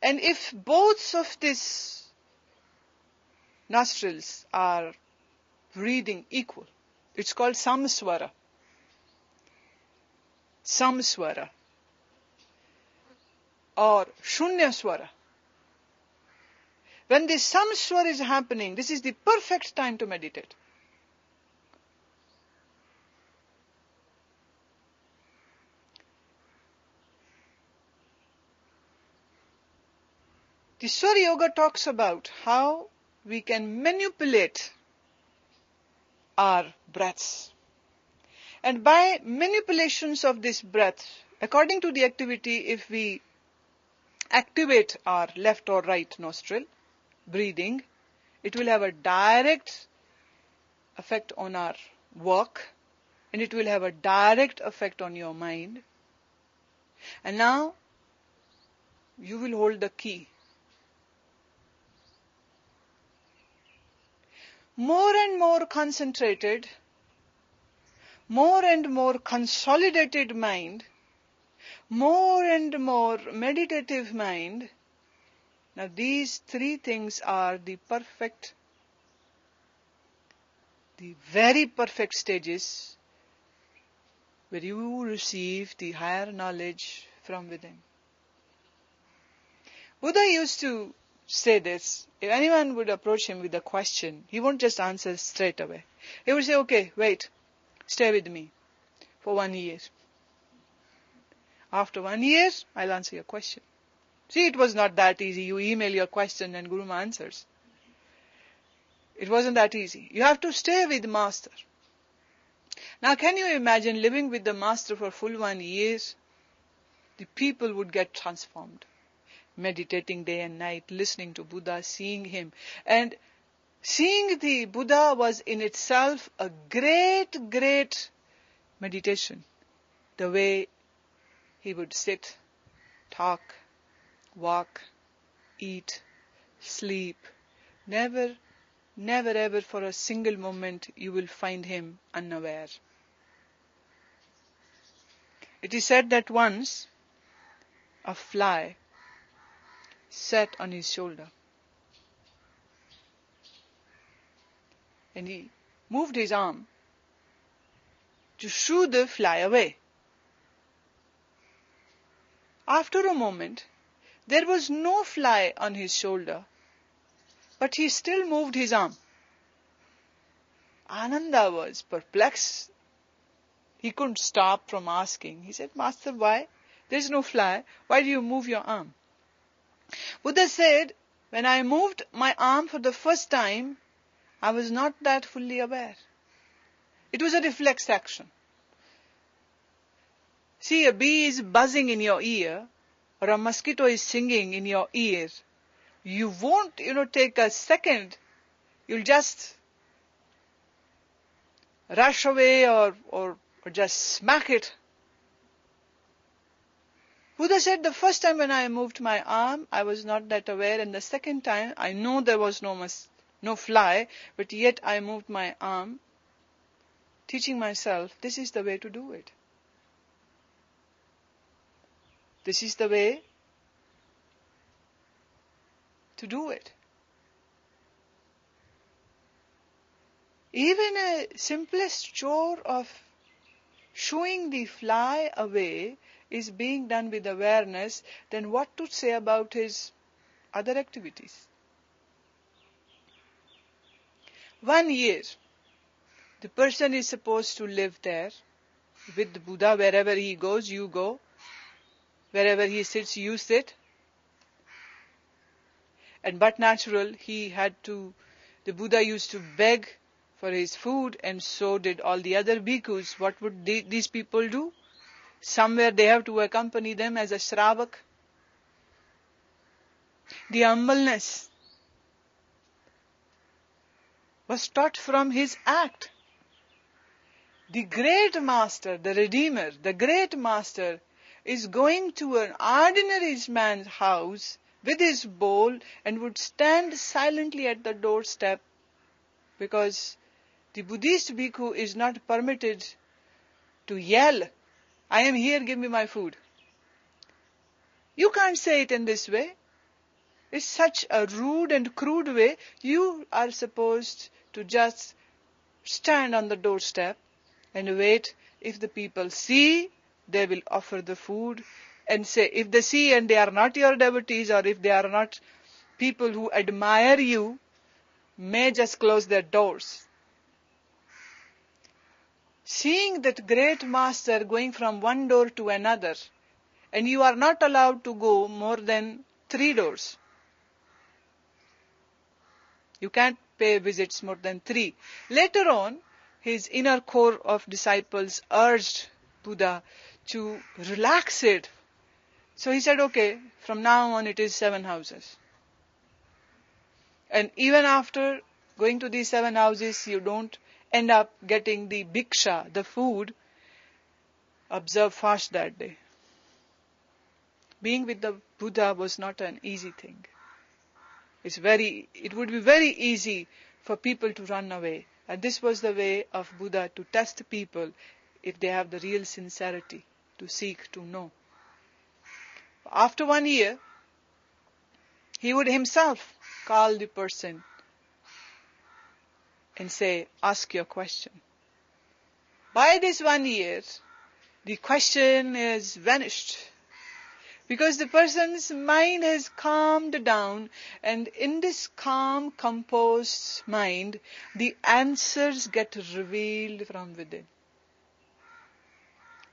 And if both of these nostrils are breathing equal, it's called samswara. Samswara or shunyaswara. When this samswara is happening, this is the perfect time to meditate. The Swara Yoga talks about how we can manipulate our breaths. And by manipulations of this breath, according to the activity, if we activate our left or right nostril, breathing, it will have a direct effect on our work, and it will have a direct effect on your mind. And now, you will hold the key. More and more concentrated, more and more consolidated mind, more and more meditative mind. Now these three things are the very perfect stages where you receive the higher knowledge from within. Buddha used to say this. If anyone would approach him with a question, he won't just answer straight away. He would say, okay, wait, stay with me for 1 year. After 1 year, I'll answer your question. See, it was not that easy. You email your question and Gurumaa answers. It wasn't that easy. You have to stay with the master. Now, can you imagine living with the master for full 1 year? The people would get transformed. Meditating day and night, listening to Buddha, seeing him. And seeing the Buddha was in itself a great, great meditation. The way he would sit, talk, walk, eat, sleep. Never ever for a single moment you will find him unaware. It is said that once a fly sat on his shoulder and he moved his arm to shoo the fly away. After a moment, there was no fly on his shoulder, but he still moved his arm. Ananda was perplexed. He couldn't stop from asking. He said, Master, why? There's no fly. Why do you move your arm? Buddha said, when I moved my arm for the first time, I was not that fully aware. It was a reflex action. See, a bee is buzzing in your ear, or a mosquito is singing in your ear. You won't, take a second. You'll just rush away or just smack it. Buddha said, the first time when I moved my arm, I was not that aware, and the second time, I know there was no fly, but yet I moved my arm, teaching myself, this is the way to do it. This is the way to do it. Even a simplest chore of shooing the fly away is being done with awareness, then what to say about his other activities? 1 year, the person is supposed to live there with the Buddha. Wherever he goes, you go. Wherever he sits, you sit. And but natural, the Buddha used to beg for his food, and so did all the other bhikkhus. What would these people do? Somewhere they have to accompany them as a shravak. The humbleness was taught from his act. The great master, the Redeemer, the great master is going to an ordinary man's house with his bowl and would stand silently at the doorstep, because the Buddhist bhikkhu is not permitted to yell, I am here, give me my food. You can't say it in this way. is such a rude and crude way. You are supposed to just stand on the doorstep and wait. If the people see, they will offer the food and say, if they see and they are not your devotees, or if they are not people who admire you, may just close their doors. Seeing that great master going from one door to another, and you are not allowed to go more than 3 doors. You can't pay visits more than 3. Later on, his inner core of disciples urged Buddha to relax it. So he said, okay, from now on it is 7 houses. And even after going to these 7 houses, you don't end up getting the bhiksha, the food. Observe fast that day. Being with the Buddha was not an easy thing. It would be very easy for people to run away. And this was the way of Buddha to test people if they have the real sincerity to seek to know. After 1 year, he would himself call the person and say, ask your question. By this 1 year, the question is vanished. Because the person's mind has calmed down, and in this calm, composed mind, the answers get revealed from within.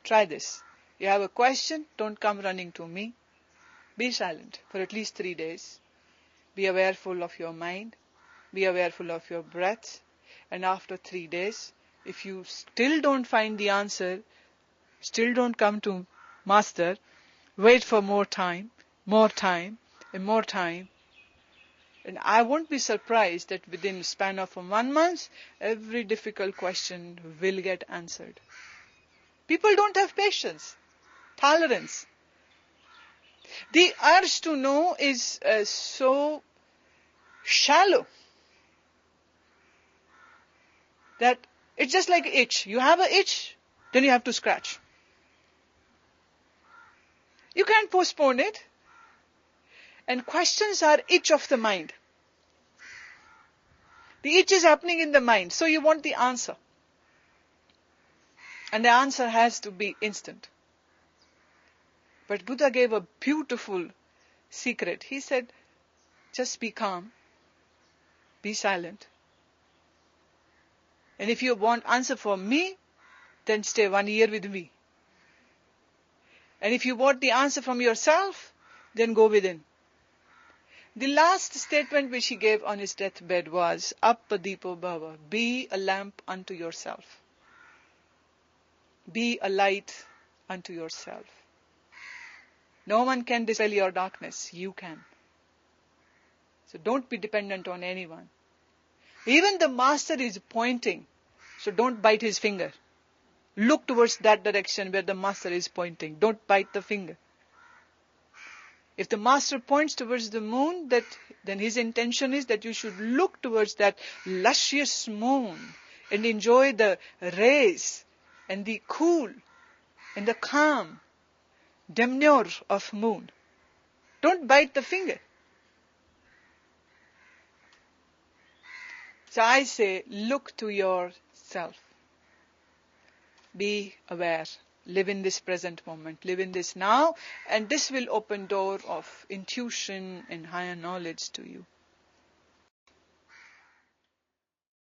Try this. You have a question, don't come running to me. Be silent for at least 3 days. Be awareful of your mind. Be awareful of your breath. And after 3 days, if you still don't find the answer, still don't come to Master, wait for more time, and more time. And I won't be surprised that within the span of 1 month, every difficult question will get answered. People don't have patience, tolerance. The urge to know is so shallow that it's just like itch. You have an itch, then you have to scratch. You can't postpone it. And questions are itch of the mind. The itch is happening in the mind, so you want the answer. And the answer has to be instant. But Buddha gave a beautiful secret. He said, just be calm, be silent. And if you want answer from me, then stay 1 year with me. And if you want the answer from yourself, then go within. The last statement which he gave on his deathbed was, Appadipo Bhava, be a lamp unto yourself. Be a light unto yourself. No one can dispel your darkness. You can. So don't be dependent on anyone. Even the master is pointing. So don't bite his finger. Look towards that direction where the master is pointing. Don't bite the finger. If the master points towards the moon, then his intention is that you should look towards that luscious moon and enjoy the rays and the cool and the calm demure of moon. Don't bite the finger. So I say, look to yourself. Be aware. Live in this present moment. Live in this now. And this will open door of intuition and higher knowledge to you.